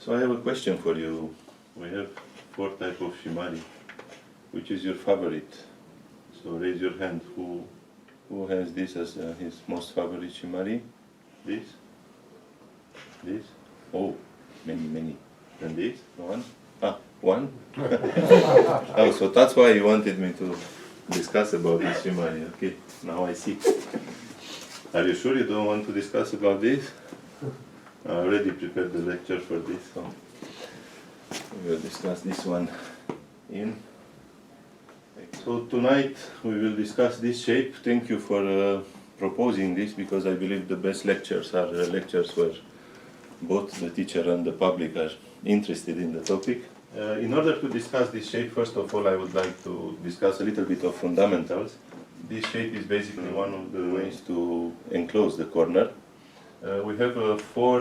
So I have a question for you. We have 4 types of shimari. Which is your favorite? So raise your hand. Who has this as his most favorite shimari? This? This? Oh, many. And this? One? Ah, one? Oh, so that's why you wanted me to discuss about this shimari. Okay, now I see. Are you sure you don't want to discuss about this? I already prepared the lecture for this, so we will discuss this one in. So tonight we will discuss this shape. Thank you for proposing this, because I believe the best lectures are lectures where both the teacher and the public are interested in the topic. In order to discuss this shape, first of all I would like to discuss a little bit of fundamentals. This shape is basically one of the ways to enclose the corner. We have 4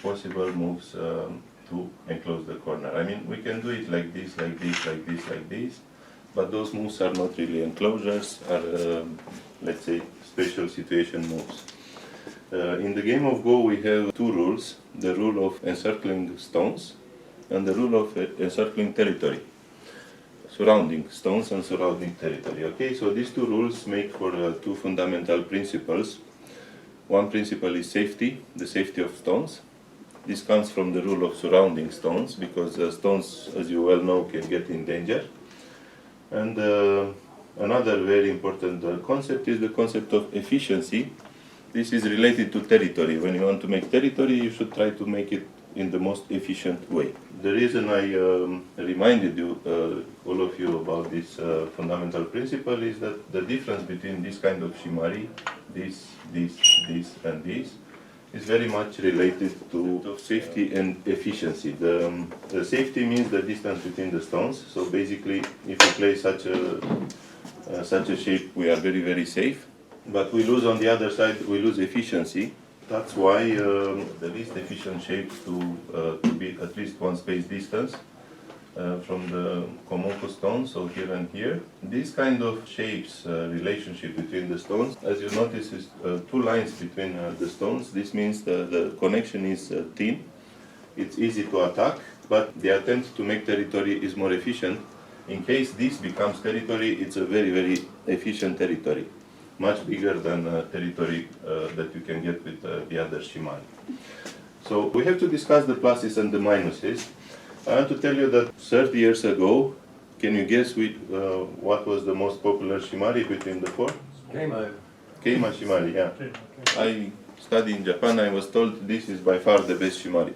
possible moves to enclose the corner. I mean, we can do it like this, like this, like this, like this, but those moves are not really enclosures, are, let's say, special situation moves. In the game of Go we have 2 rules, the rule of encircling stones and the rule of encircling territory. Surrounding stones and surrounding territory. Okay, so these 2 rules make for 2 fundamental principles. One principle is safety, the safety of stones. This comes from the rule of surrounding stones, because stones, as you well know, can get in danger. And another very important concept is the concept of efficiency. This is related to territory. When you want to make territory, you should try to make it in the most efficient way. The reason I reminded you, all of you, about this fundamental principle is that the difference between this kind of shimari, this, and this, is very much related to safety and efficiency. The safety means the distance between the stones. So basically, if you play such a shape, we are very, very safe. But we lose on the other side, we lose efficiency. That's why the least efficient shape to be at least 1 space distance from the Komoko stone, so here and here. This kind of shapes, relationship between the stones, as you notice, is 2 lines between the stones. This means the connection is thin, it's easy to attack, but the attempt to make territory is more efficient. In case this becomes territory, it's a very, very efficient territory. Much bigger than territory that you can get with the other shimari. So we have to discuss the pluses and the minuses. I want to tell you that 30 years ago, can you guess what was the most popular shimari between the 4? Keima shimari, yeah. I studied in Japan, I was told this is by far the best shimari.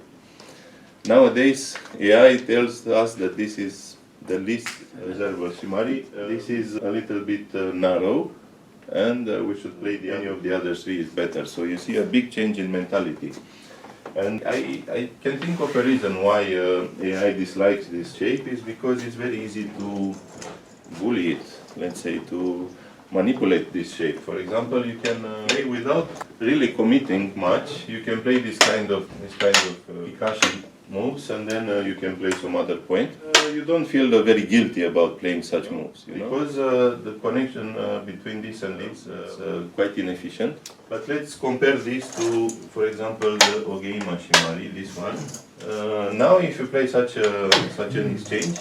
Nowadays, AI tells us that this is the least desirable shimari. This is a little bit narrow, and we should play any of the other 3 is better. So you see a big change in mentality. And I can think of a reason why AI dislikes this shape is because it's very easy to bully it, let's say, to manipulate this shape. For example, you can play without really committing much. You can play this kind of Hikashi moves, and then you can play some other point. You don't feel very guilty about playing such moves, you know? Because the connection between this and this is quite inefficient. But let's compare this to, for example, the Ogeima shimari, this one. Now if you play such an exchange,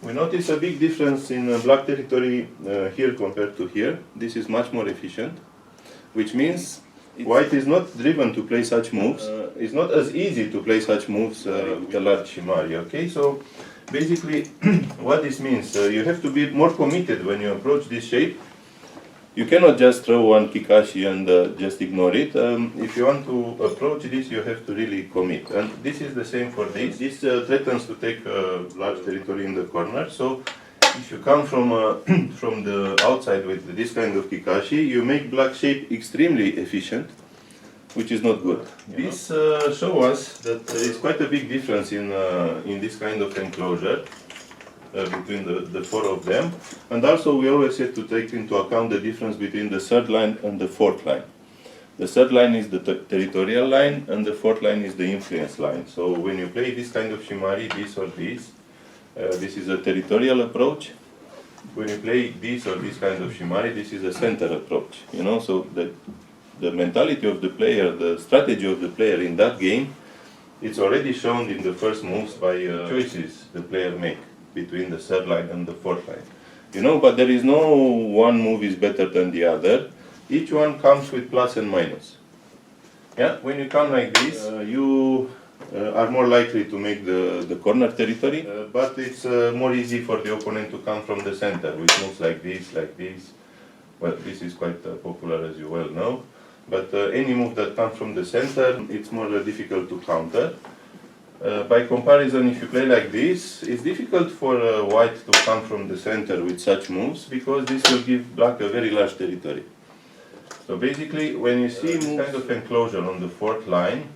we notice a big difference in black territory here compared to here. This is much more efficient, which means white is not driven to play such moves. It's not as easy to play such moves with a large shimari, okay? So basically what this means, you have to be more committed when you approach this shape. You cannot just throw one Kikashi and just ignore it. If you want to approach this, you have to really commit. And this is the same for this. This threatens to take large territory in the corner. So if you come from the outside with this kind of Kikashi, you make black shape extremely efficient, which is not good. This shows us that there is quite a big difference in this kind of enclosure between the 4 of them. And also we always have to take into account the difference between the 3rd line and the 4th line. The 3rd line is the territorial line, and the 4th line is the influence line. So when you play this kind of shimari, this or this is a territorial approach. When you play this or this kind of shimari, this is a center approach, you know, so the mentality of the player, the strategy of the player in that game, it's already shown in the first moves by choices the player make between the third line and the fourth line. You know, but there is no one move is better than the other. Each one comes with plus and minus. Yeah, when you come like this, you are more likely to make the corner territory, but it's more easy for the opponent to come from the center, which moves like this, like this. Well, this is quite popular, as you well know. But any move that comes from the center, it's more difficult to counter. By comparison, if you play like this, it's difficult for white to come from the center with such moves, because this will give black a very large territory. So basically, when you see this kind of enclosure on the fourth line,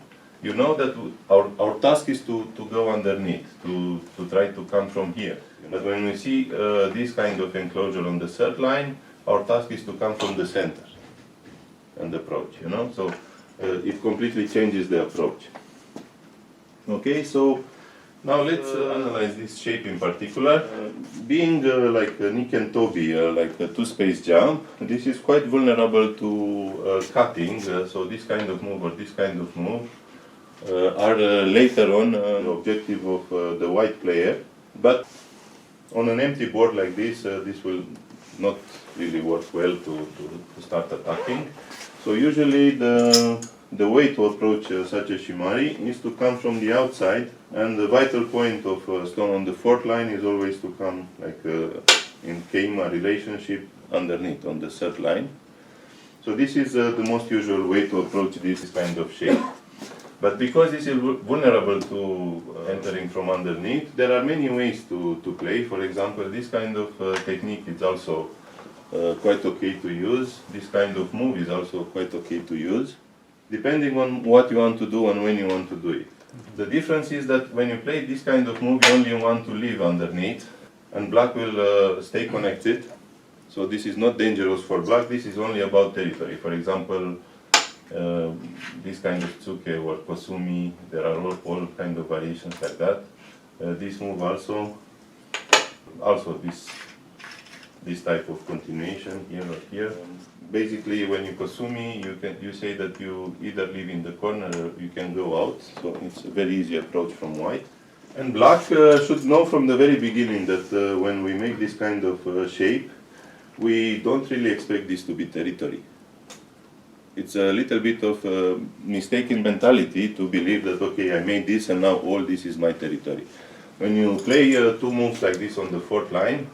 you know that our task is to go underneath, to try to come from here. But when we see this kind of enclosure on the third line, our task is to come from the center and approach, you know? So it completely changes the approach. Okay, so now let's analyze this shape in particular. Being like Nick and Toby, like a two-space jump, this is quite vulnerable to cutting. So this kind of move or this kind of move are later on the objective of the white player. But on an empty board like this, this will not really work well to start attacking. So usually the way to approach such a shimari is to come from the outside, and the vital point of stone on the fourth line is always to come like in Keima relationship underneath on the third line. So this is the most usual way to approach this kind of shape. But because this is vulnerable to entering from underneath, there are many ways to play. For example, this kind of technique is also quite okay to use. This kind of move is also quite okay to use, depending on what you want to do and when you want to do it. The difference is that when you play this kind of move, you only want to leave underneath, and black will stay connected. So this is not dangerous for black, this is only about territory. For example, this kind of tsuke or kosumi, there are all kind of variations like that. This move also this type of continuation here or here. Basically, when you kosumi, you say that you either live in the corner or you can go out. So it's a very easy approach from white. And black should know from the very beginning that when we make this kind of shape, we don't really expect this to be territory. It's a little bit of a mistaken mentality to believe that, okay, I made this and now all this is my territory. When you play two moves like this on the fourth line,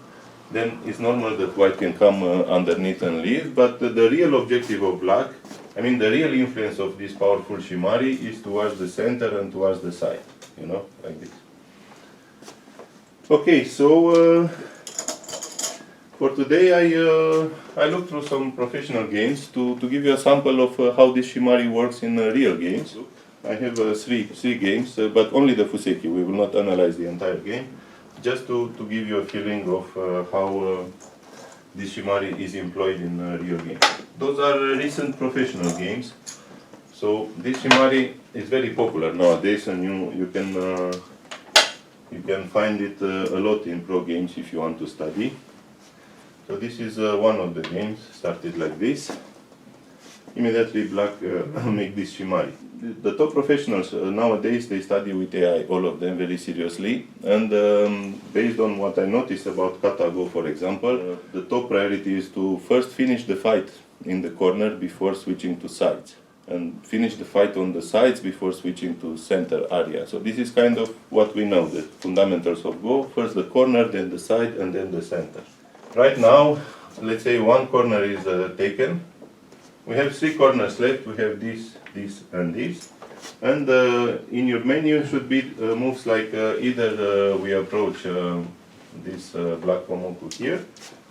then it's normal that white can come underneath and leave, but the real objective of black, I mean the real influence of this powerful shimari is towards the center and towards the side, you know, like this. Okay, so for today I looked through some professional games to give you a sample of how this shimari works in real games. I have three games, but only the Fuseki. We will not analyze the entire game, just to give you a feeling of how this shimari is employed in real games. Those are recent professional games. So this shimari is very popular nowadays, and you can find it a lot in pro games if you want to study. So this is one of the games, started like this. Immediately black make this shimari. The top professionals nowadays, they study with AI, all of them, very seriously. And based on what I noticed about Katago, for example, the top priority is to first finish the fight in the corner before switching to sides, and finish the fight on the sides before switching to center area. So this is kind of what we know, the fundamentals of Go. First the corner, then the side, and then the center. Right now, let's say one corner is taken. We have three corners left. We have this, this, and this. And in your menu should be moves like either we approach this black Komoku here,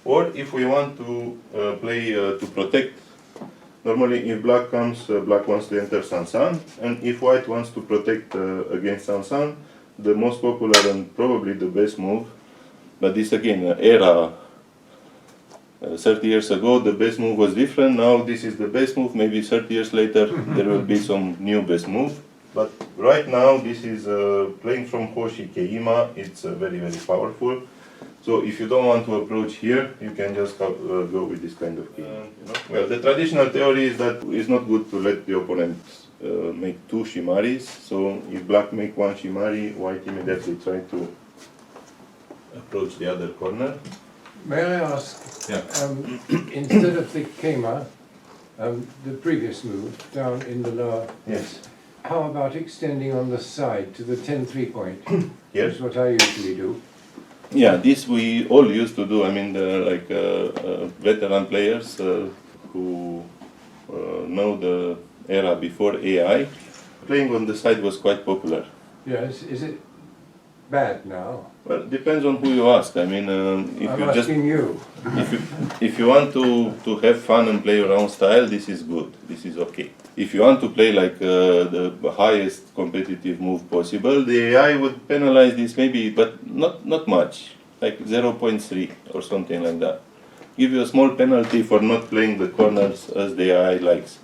or if we want to play to protect. Normally, if black comes, black wants to enter Sansan, and if white wants to protect against Sansan, the most popular and probably the best move, but this again, era 30 years ago, the best move was different. Now this is the best move. Maybe 30 years later, there will be some new best move. But right now, this is playing from Hoshi Keima. It's very, very powerful. So if you don't want to approach here, you can just go with this kind of game. Well, the traditional theory is that it's not good to let the opponent make two shimaris. So if black make one shimari, white immediately try to approach the other corner. May I ask, Yeah. instead of the kema, the previous move, down in the lower, Yes. how about extending on the side to the 10-3 point? Yes. That's what I usually do. Yeah, this we all used to do. I mean, veteran players who know the era before AI, playing on the side was quite popular. Yes, is it bad now? Well, depends on who you ask. I mean, if I'm you just asking you. if you want to have fun and play your own style, this is good. This is okay. If you want to play like the highest competitive move possible, the AI would penalize this maybe, but not much, like 0.3 or something like that. Give you a small penalty for not playing the corners as the AI likes.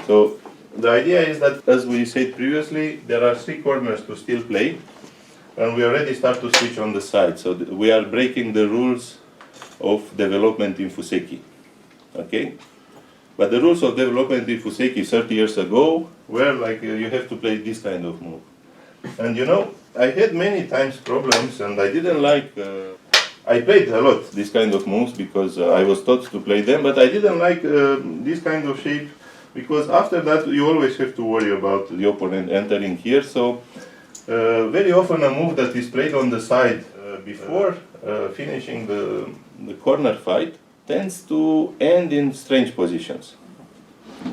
So the idea is that, as we said previously, there are 3 corners to still play, and we already start to switch on the side. So we are breaking the rules of development in Fuseki. Okay? But the rules of development in Fuseki 30 years ago were like you have to play this kind of move. And you know, I had many times problems, and I didn't like. I played a lot this kind of moves because I was taught to play them, but I didn't like this kind of shape because after that you always have to worry about the opponent entering here. So very often a move that is played on the side before finishing the corner fight tends to end in strange positions,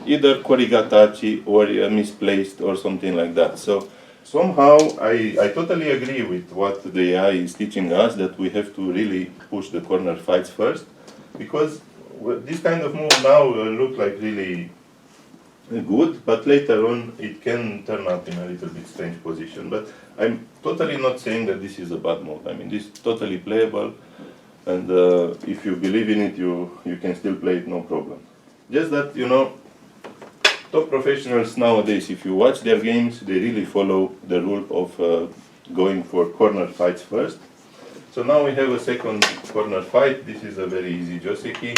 either korigatachi or misplaced or something like that. So somehow I totally agree with what the AI is teaching us, that we have to really push the corner fights first, because this kind of move now look like really good, but later on it can turn up in a little bit strange position. But I'm totally not saying that this is a bad move. I mean, this is totally playable, and if you believe in it, you can still play it, no problem. Just that, you know, top professionals nowadays, if you watch their games, they really follow the rule of going for corner fights first. So now we have a second corner fight. This is a very easy joseki.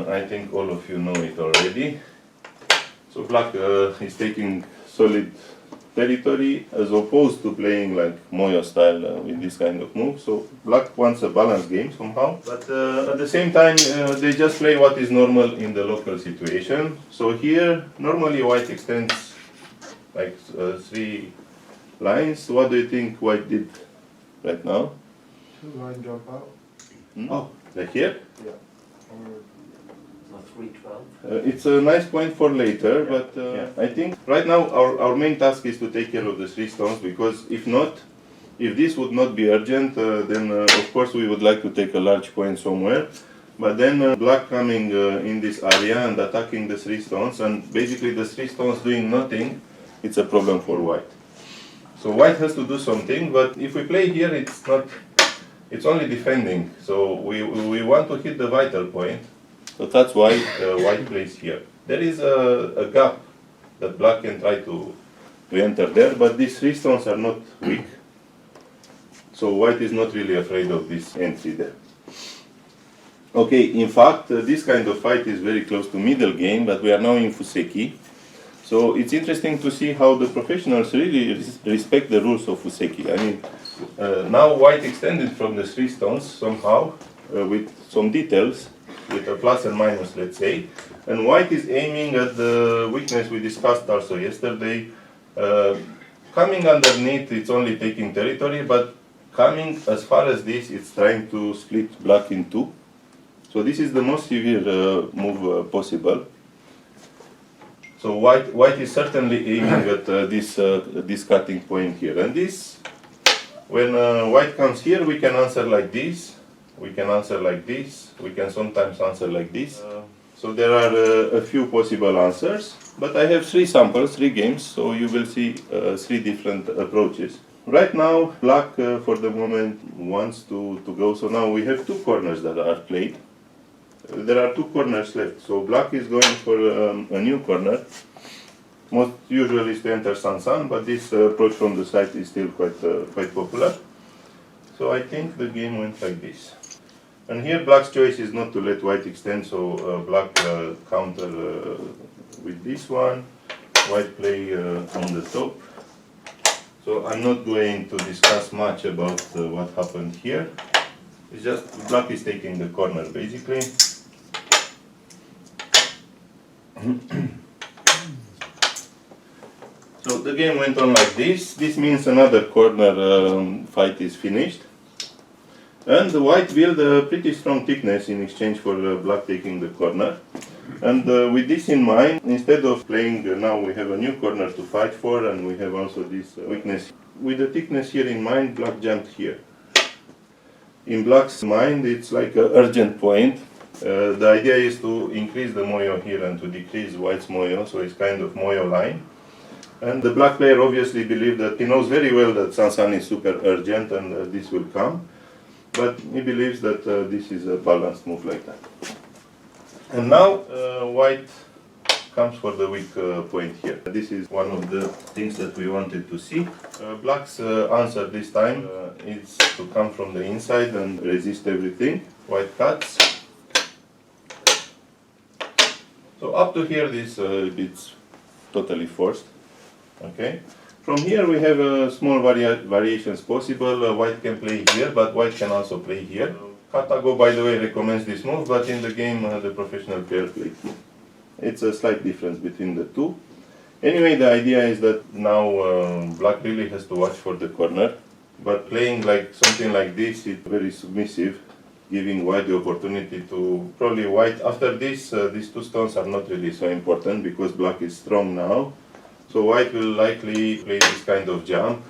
I think all of you know it already. So black is taking solid territory as opposed to playing like Moyo style with this kind of move. So black wants a balanced game somehow, but at the same time they just play what is normal in the local situation. So here normally white extends like 3 lines. What do you think white did right now? 2-line drop out. Oh, like here? Yeah. Or 312. It's a nice point for later, but I think right now our main task is to take care of the 3 stones, because if not, if this would not be urgent, then of course we would like to take a large point somewhere. But then black coming in this area and attacking the 3 stones, and basically the 3 stones doing nothing, it's a problem for white. So white has to do something, but if we play here, it's not. It's only defending. So we want to hit the vital point. So that's why white plays here. There is a gap that black can try to enter there, but these 3 stones are not weak. So white is not really afraid of this entry there. Okay, in fact, this kind of fight is very close to middle game, but we are now in Fuseki. So it's interesting to see how the professionals really respect the rules of Fuseki. I mean, now white extended from the 3 stones somehow with some details, with a plus and minus, let's say, and white is aiming at the weakness we discussed also yesterday. Coming underneath, it's only taking territory, but coming as far as this, it's trying to split black in 2. So this is the most severe move possible. So white is certainly aiming at this cutting point here, and this, when white comes here, we can answer like this. We can answer like this, we can sometimes answer like this. So there are a few possible answers, but I have 3 samples, 3 games, so you will see 3 different approaches. Right now, black for the moment wants to go, so now we have 2 corners that are played. There are 2 corners left, so black is going for a new corner. Most usually is to enter Sansan, but this approach from the side is still quite popular. So I think the game went like this. And here black's choice is not to let white extend, so black counter with this one, white play on the top. So I'm not going to discuss much about what happened here. It's just black is taking the corner basically. So the game went on like this. This means another corner fight is finished. And the white built a pretty strong thickness in exchange for black taking the corner. And with this in mind, instead of playing, now we have a new corner to fight for, and we have also this weakness. With the thickness here in mind, black jumped here. In black's mind, it's like an urgent point. The idea is to increase the moyo here and to decrease white's moyo, so it's kind of moyo line. And the black player obviously believes that he knows very well that Sansan is super urgent and this will come. But he believes that this is a balanced move like that. And now white comes for the weak point here. This is one of the things that we wanted to see. Black's answer this time is to come from the inside and resist everything. White cuts. So up to here this it's totally forced. Okay. From here we have small variations possible. White can play here, but white can also play here. Katago, by the way, recommends this move, but in the game the professional player plays here. It's a slight difference between the two. Anyway, the idea is that now black really has to watch for the corner, but playing like something like this is very submissive, giving white the opportunity to probably white. After this, these two stones are not really so important because black is strong now. So white will likely play this kind of jump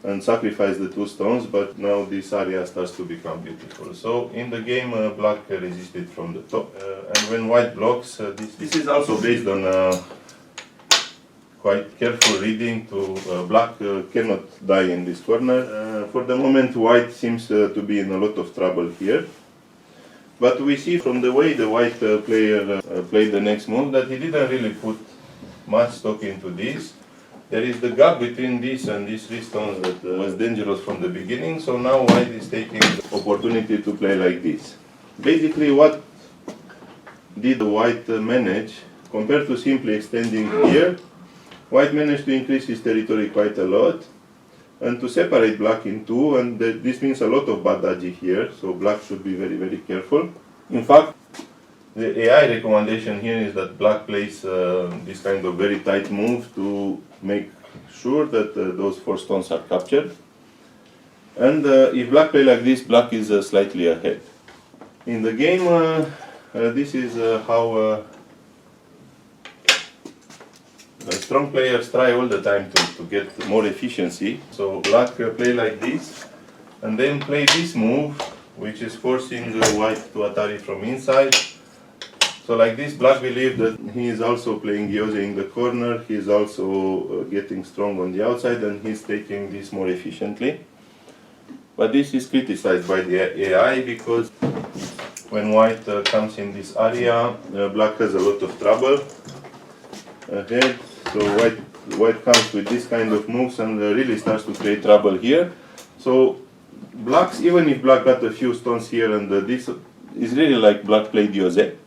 and sacrifice the two stones, but now this area starts to become beautiful. So in the game, black resisted from the top. And when white blocks, this is also based on quite careful reading to black cannot die in this corner. For the moment, white seems to be in a lot of trouble here. But we see from the way the white player played the next move that he didn't really put much stock into this. There is the gap between this and these three stones that was dangerous from the beginning, so now white is taking the opportunity to play like this. Basically what did the white manage, compared to simply extending here, white managed to increase his territory quite a lot and to separate black in two, and this means a lot of badaji here, so black should be very, very careful. In fact, the AI recommendation here is that black plays this kind of very tight move to make sure that those four stones are captured. And if black play like this, black is slightly ahead. In the game, this is how strong players try all the time to get more efficiency. So black play like this, and then play this move, which is forcing white to Atari from inside. So like this, black believes that he is also playing Gyose in the corner, he is also getting strong on the outside, and he's taking this more efficiently. But this is criticized by the AI because when white comes in this area, black has a lot of trouble ahead. So white comes with this kind of moves and really starts to create trouble here. So blacks, even if black got a few stones here, and this is really like black played Gyose.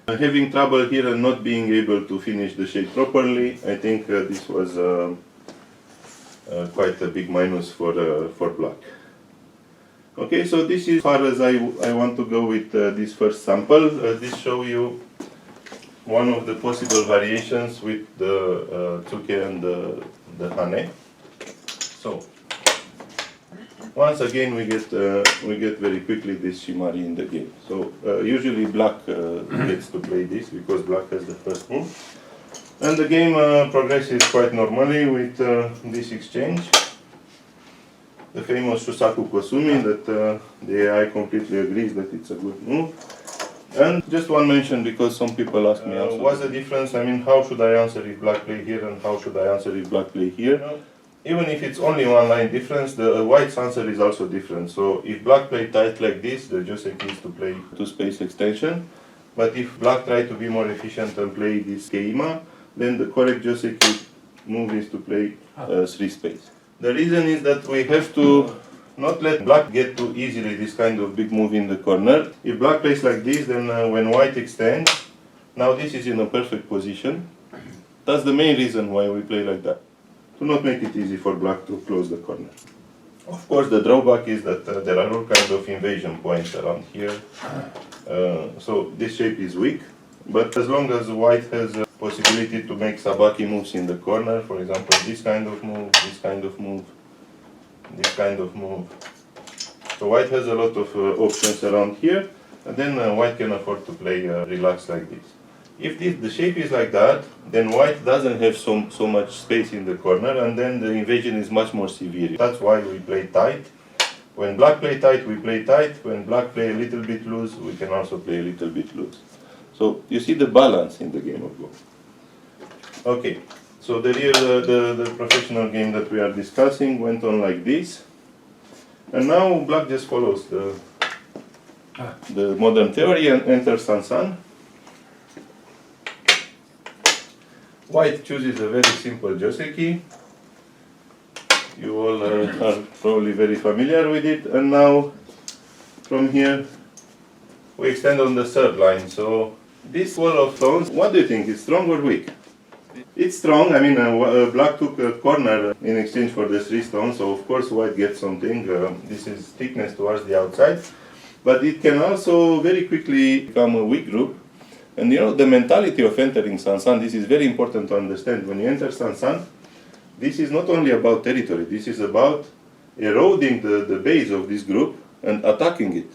Having trouble here and not being able to finish the shade properly, I think this was quite a big minus for black. Okay, so this is as far as I want to go with this first sample. This shows you one of the possible variations with the Tsuke and the Hane. So once again we get very quickly this shimari in the game. So usually black gets to play this because black has the first move. And the game progresses quite normally with this exchange. The famous Shusaku Kosumi that the AI completely agrees that it's a good move. And just one mention, because some people ask me also, what's the difference? I mean, how should I answer if black play here and how should I answer if black play here? Even if it's only one line difference, the white's answer is also different. So if black play tight like this, the Joseki is to play two space extension. But if black try to be more efficient and play this Keima, then the correct Joseki move is to play three space. The reason is that we have to not let black get too easily this kind of big move in the corner. If black plays like this, then when white extends, now this is in a perfect position. That's the main reason why we play like that, to not make it easy for black to close the corner. Of course, the drawback is that there are all kinds of invasion points around here. So this shape is weak, but as long as white has a possibility to make sabaki moves in the corner, for example, this kind of move, this kind of move, this kind of move. So white has a lot of options around here, and then white can afford to play relaxed like this. If the shape is like that, then white doesn't have so much space in the corner, and then the invasion is much more severe. That's why we play tight. When black play tight, we play tight. When black play a little bit loose, we can also play a little bit loose. So you see the balance in the game of Go. Okay, so the professional game that we are discussing went on like this. And now black just follows the modern theory and enters Sansan. White chooses a very simple Joseki. You all are probably very familiar with it. And now, from here, we extend on the third line. So, this wall of stones, what do you think? It's strong or weak? It's strong. I mean, black took a corner in exchange for the 3 stones. So, of course, white gets something. This is thickness towards the outside. But it can also very quickly become a weak group. And you know, the mentality of entering Sansan, this is very important to understand. When you enter Sansan, this is not only about territory, this is about eroding the base of this group and attacking it.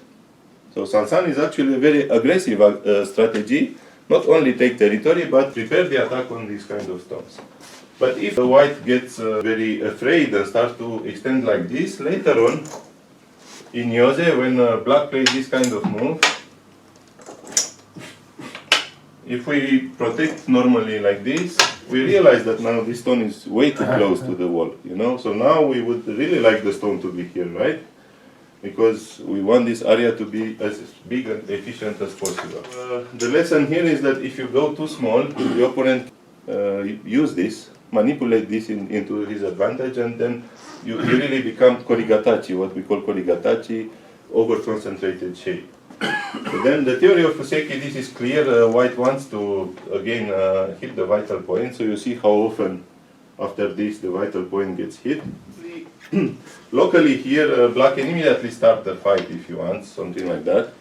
So Sansan is actually a very aggressive strategy, not only take territory, but prepare the attack on these kind of stones. But if the white gets very afraid and starts to extend like this, later on, in Yose, when black plays this kind of move, if we protect normally like this, we realize that now this stone is way too close to the wall, you know. So now we would really like the stone to be here, right? Because we want this area to be as big and efficient as possible. The lesson here is that if you go too small, the opponent use this, manipulate this into his advantage, and then you really become korigatachi, what we call korigatachi, over-concentrated shape. So then the theory of Fuseki, this is clear. White wants to again hit the vital point. So you see how often after this the vital point gets hit. Locally here, black can immediately start the fight if you want, something like that.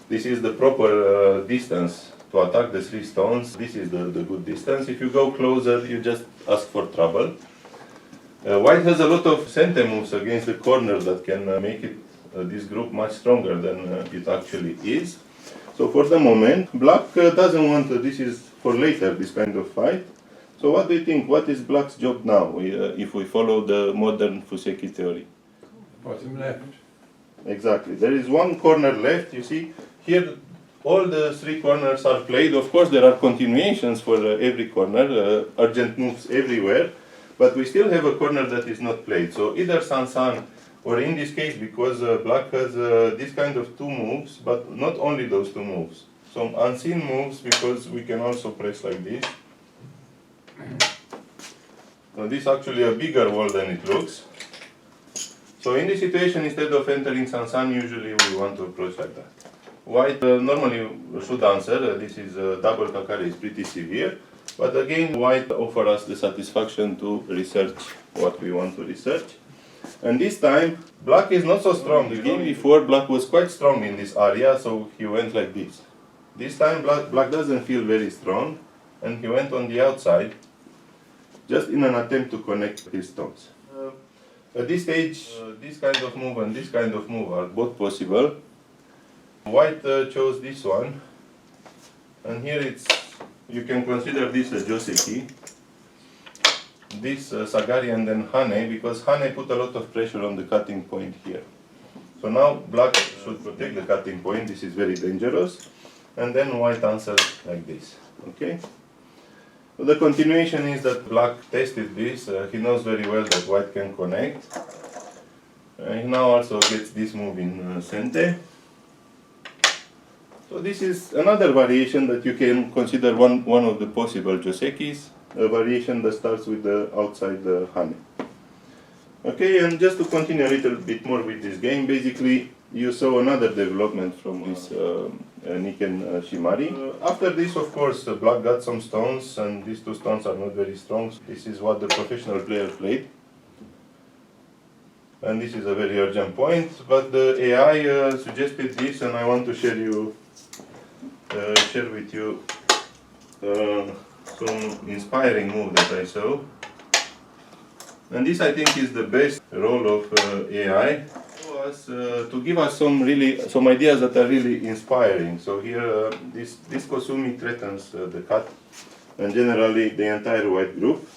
This is the proper distance to attack the 3 stones. This is the good distance. If you go closer, you just ask for trouble. White has a lot of sente moves against the corner that can make it this group much stronger than it actually is. So for the moment, black doesn't want, this is for later, this kind of fight. So what do you think? What is black's job now, if we follow the modern Fuseki theory? Bottom left. Exactly. There is one corner left, you see. Here, all the 3 corners are played. Of course, there are continuations for every corner, urgent moves everywhere. But we still have a corner that is not played. So either Sansan, or in this case, because black has this kind of 2 moves, but not only those 2 moves. Some unseen moves, because we can also press like this. So this is actually a bigger wall than it looks. So in this situation, instead of entering Sansan, usually we want to approach like that. White normally should answer. This is double kakari is pretty severe. But again, white offers us the satisfaction to research what we want to research. And this time, black is not so strong. The game before, black was quite strong in this area, so he went like this. This time, black doesn't feel very strong, and he went on the outside, just in an attempt to connect his stones. At this stage, this kind of move and this kind of move are both possible. White chose this one, and here you can consider this a Joseki. This Sagari and then Hane, because Hane put a lot of pressure on the cutting point here. So now black should protect the cutting point. This is very dangerous. And then white answers like this. Okay? So the continuation is that black tested this. He knows very well that white can connect. He now also gets this move in sente. So this is another variation that you can consider one of the possible Josekis. A variation that starts with the outside Hane. Okay, and just to continue a little bit more with this game, basically you saw another development from this Niken shimari. After this, of course, black got some stones, and these two stones are not very strong. This is what the professional player played. And this is a very urgent point, but the AI suggested this, and I want to share with you some inspiring move that I saw. And this, I think, is the best role of AI was to give us some ideas that are really inspiring. So here, this Kosumi threatens the cat, and generally the entire white group.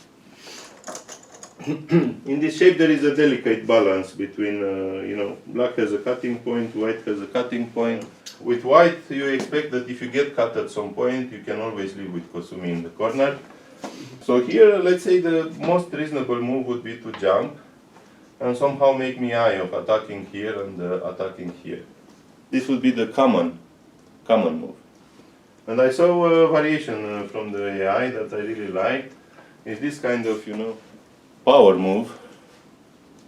In this shape, there is a delicate balance between, black has a cutting point, white has a cutting point. With white, you expect that if you get cut at some point, you can always live with Kosumi in the corner. So here, let's say the most reasonable move would be to jump and somehow make me eye of attacking here and attacking here. This would be the common move. And I saw a variation from the AI that I really liked. Is this kind of, power move.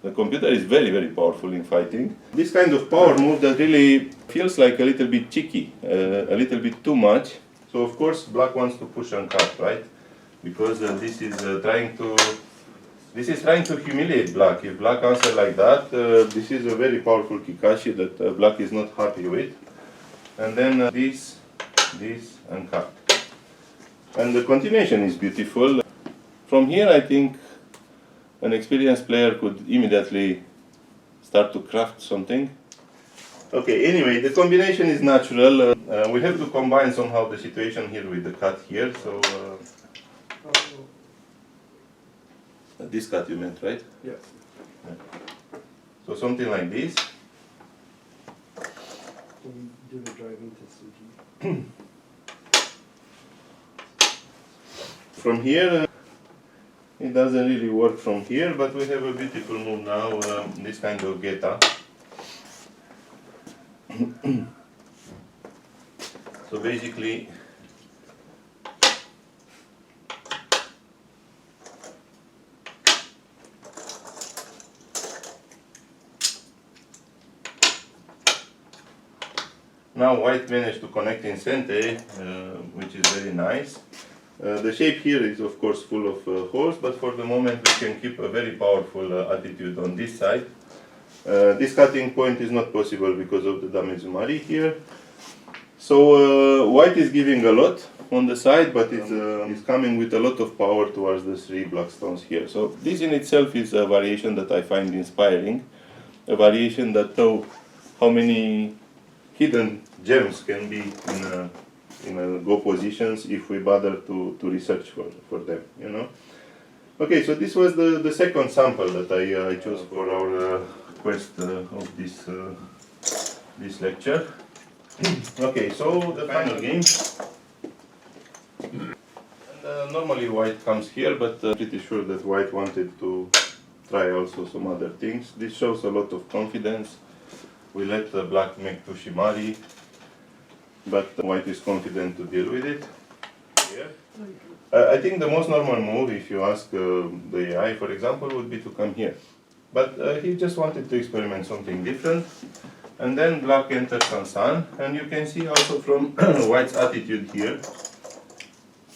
The computer is very, very powerful in fighting. This kind of power move that really feels like a little bit cheeky, a little bit too much. So of course, black wants to push and cut, right? Because this is trying to humiliate black. If black answers like that, this is a very powerful Kikashi that black is not happy with. And then this, and cut. And the continuation is beautiful. From here, I think an experienced player could immediately start to craft something. Okay, anyway, the combination is natural. We have to combine somehow the situation here with the cut here. So this cut you meant, right? Yes. Yeah. So something like this. Can we do the driving test again? From here, it doesn't really work from here, but we have a beautiful move now, this kind of geta. So basically, now white managed to connect in sente, which is very nice. The shape here is of course full of holes, but for the moment we can keep a very powerful attitude on this side. This cutting point is not possible because of the damage shimari here. So white is giving a lot on the side, but it's coming with a lot of power towards the three black stones here. So this in itself is a variation that I find inspiring, a variation that shows how many hidden gems can be in go positions if we bother to research for them, Okay, so this was the second sample that I chose for our quest of this lecture. Okay, so the final game. And, normally white comes here, but pretty sure that white wanted to try also some other things. This shows a lot of confidence. We let black make two shimari, but white is confident to deal with it. Here. I think the most normal move, if you ask the AI, for example, would be to come here. But he just wanted to experiment something different. And then black enters Sansan, and you can see also from white's attitude here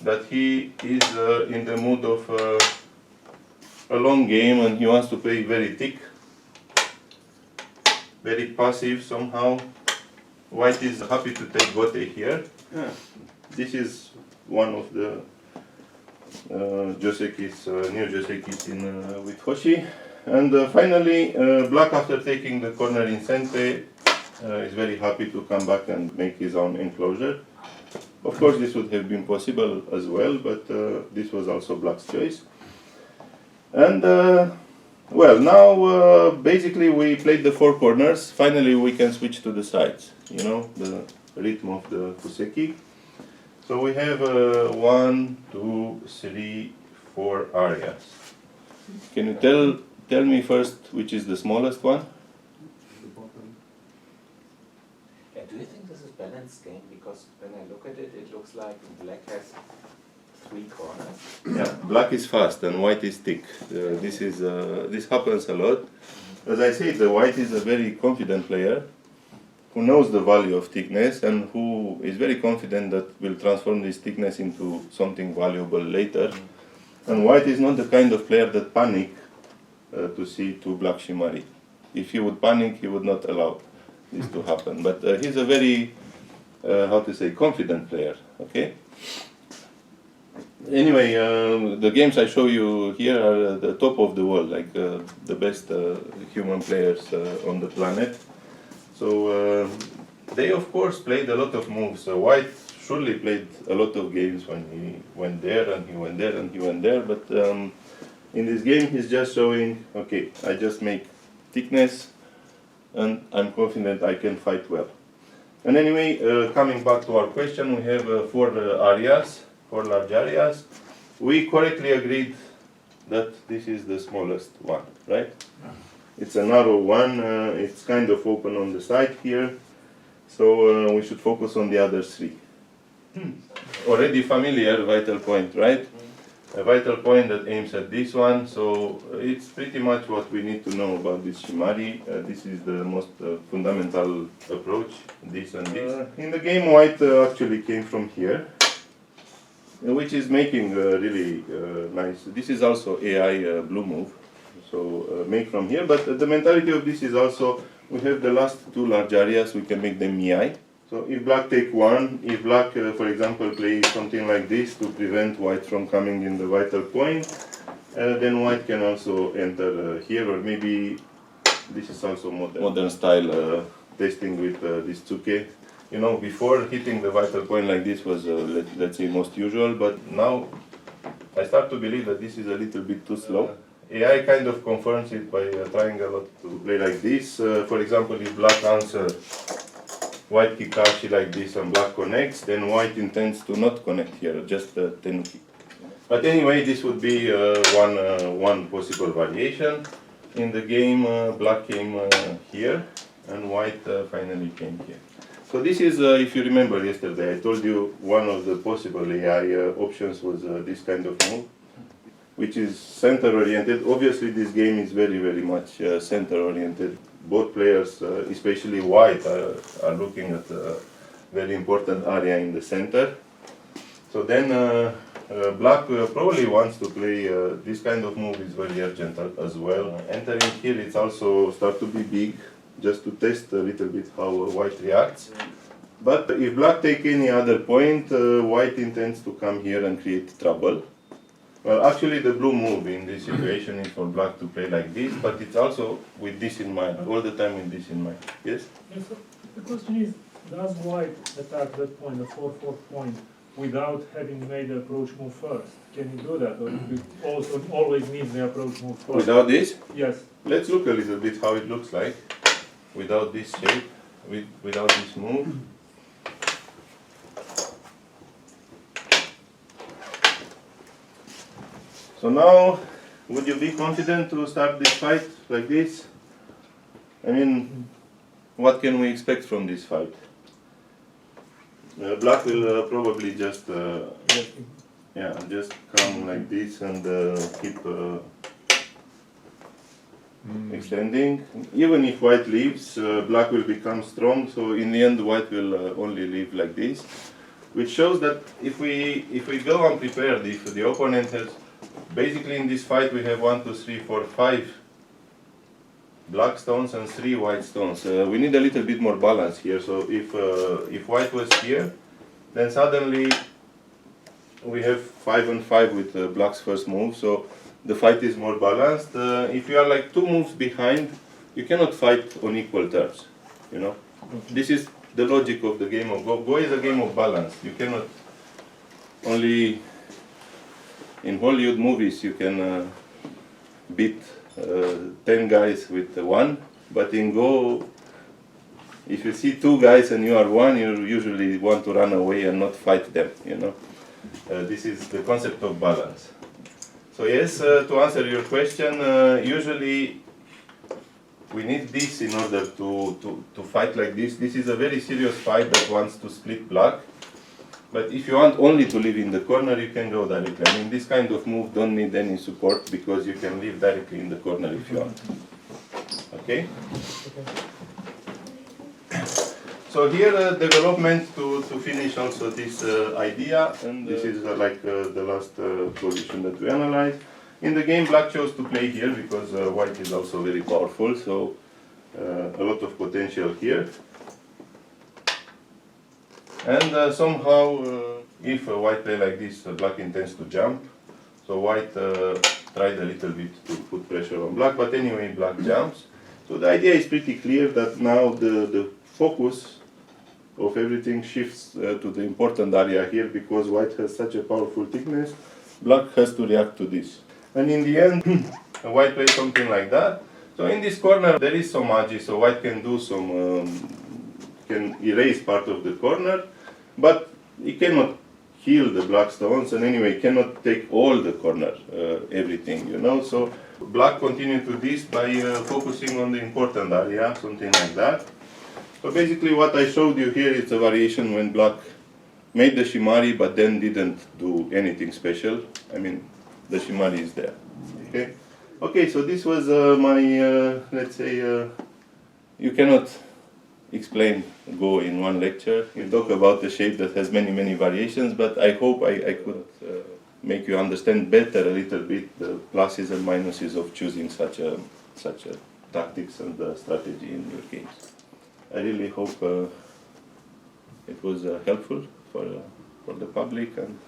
that he is in the mood of a long game, and he wants to play very thick, very passive somehow. White is happy to take gote here. Yeah. This is one of the josekis, new josekis with Hoshi. And finally, black, after taking the corner in sente, is very happy to come back and make his own enclosure. Of course, this would have been possible as well, but this was also black's choice. And well, now basically we played the four corners. Finally, we can switch to the sides, the rhythm of the Fuseki. So we have 1, 2, 3, 4 areas. Can you tell me first which is the smallest one? The bottom. Do you think this is balanced game? Because when I look at it, it looks like black has three corners. Yeah, black is fast and white is thick. This happens a lot. As I said, the white is a very confident player who knows the value of thickness and who is very confident that will transform this thickness into something valuable later. And white is not the kind of player that panic to see two black shimari. If he would panic, he would not allow this to happen. But he's a very, confident player. Okay. Anyway, the games I show you here are the top of the world, like the best human players on the planet. So they of course played a lot of moves. White surely played a lot of games when he went there and he went there and he went there. But in this game, he's just showing, okay, I just make thickness, and I'm confident I can fight well. And anyway, coming back to our question, we have four large areas. We correctly agreed that this is the smallest one, right? It's a narrow one, it's kind of open on the side here, so we should focus on the other three. Already familiar vital point, right? A vital point that aims at this one, so it's pretty much what we need to know about this shimari. This is the most fundamental approach, this and this. In the game, white actually came from here, which is making really nice. This is also AI blue move, so make from here, but the mentality of this is also, we have the last two large areas, we can make them miai. So if black take one, if black, for example, plays something like this to prevent white from coming in the vital point, then white can also enter here, or maybe this is also modern style testing with this tsuke. You know, before hitting the vital point like this was, let's say, most usual, but now I start to believe that this is a little bit too slow. AI kind of confirms it by trying a lot to play like this. For example, if black answers white kikashi like this and black connects, then white intends to not connect here, just tenuki. But anyway, this would be one possible variation. In the game, black came here and white finally came here. So this is, if you remember yesterday, I told you one of the possible AI options was this kind of move, which is center oriented. Obviously this game is very, very much center oriented. Both players, especially white, are looking at a very important area in the center. So then black probably wants to play this kind of move, is very urgent as well. Entering here, it's also start to be big, just to test a little bit how white reacts. But if black take any other point, white intends to come here and create trouble. Well, actually the blue move in this situation is for black to play like this, but it's also with this in mind, all the time with this in mind. Yes? Yes, so the question is, does white attack that point, the 4-4 point, without having made the approach move first? Can you do that, or you also always need the approach move first? Without this? Yes. Let's look a little bit how it looks like without this shape, without this move. So now, would you be confident to start this fight like this? I mean, what can we expect from this fight? Black will probably just, just come like this and keep extending. Even if white leaves, black will become strong. So in the end, white will only leave like this, which shows that if we go unprepared, if the opponent has, basically in this fight we have 1, 2, 3, 4, 5 black stones and 3 white stones. We need a little bit more balance here. So if white was here, then suddenly we have 5 and 5 with black's first move. So the fight is more balanced. If you are like 2 moves behind, you cannot fight on equal terms. You know, this is the logic of the game of Go. Go is a game of balance. You cannot only in Hollywood movies you can beat 10 guys with 1, but in Go, if you see 2 guys and you are 1, you usually want to run away and not fight them. You know, this is the concept of balance. So yes, to answer your question, usually we need this in order to fight like this. This is a very serious fight that wants to split black. But if you want only to live in the corner, you can go directly. I mean, this kind of move don't need any support because you can live directly in the corner if you want. Okay? So here, development to finish also this idea, and this is the last position that we analyzed. In the game, black chose to play here because white is also very powerful, so a lot of potential here. And somehow, if white play like this, black intends to jump. So white tried a little bit to put pressure on black, but anyway, black jumps. So the idea is pretty clear that now the focus of everything shifts to the important area here because white has such a powerful thickness, black has to react to this. And in the end, white plays something like that. So in this corner there is some magic, so white can do some, can erase part of the corner, but it cannot heal the black stones, and anyway cannot take all the corner, everything, you know. So black continued to this by focusing on the important area, something like that. So basically what I showed you here is a variation when black made the shimari but then didn't do anything special. I mean, the shimari is there. Okay, okay, so this was my, let's say, you cannot explain Go in one lecture. You talk about a shape that has many, many variations, but I hope I could make you understand better a little bit the pluses and minuses of choosing such a tactics and strategy in your games. I really hope it was helpful for the public, and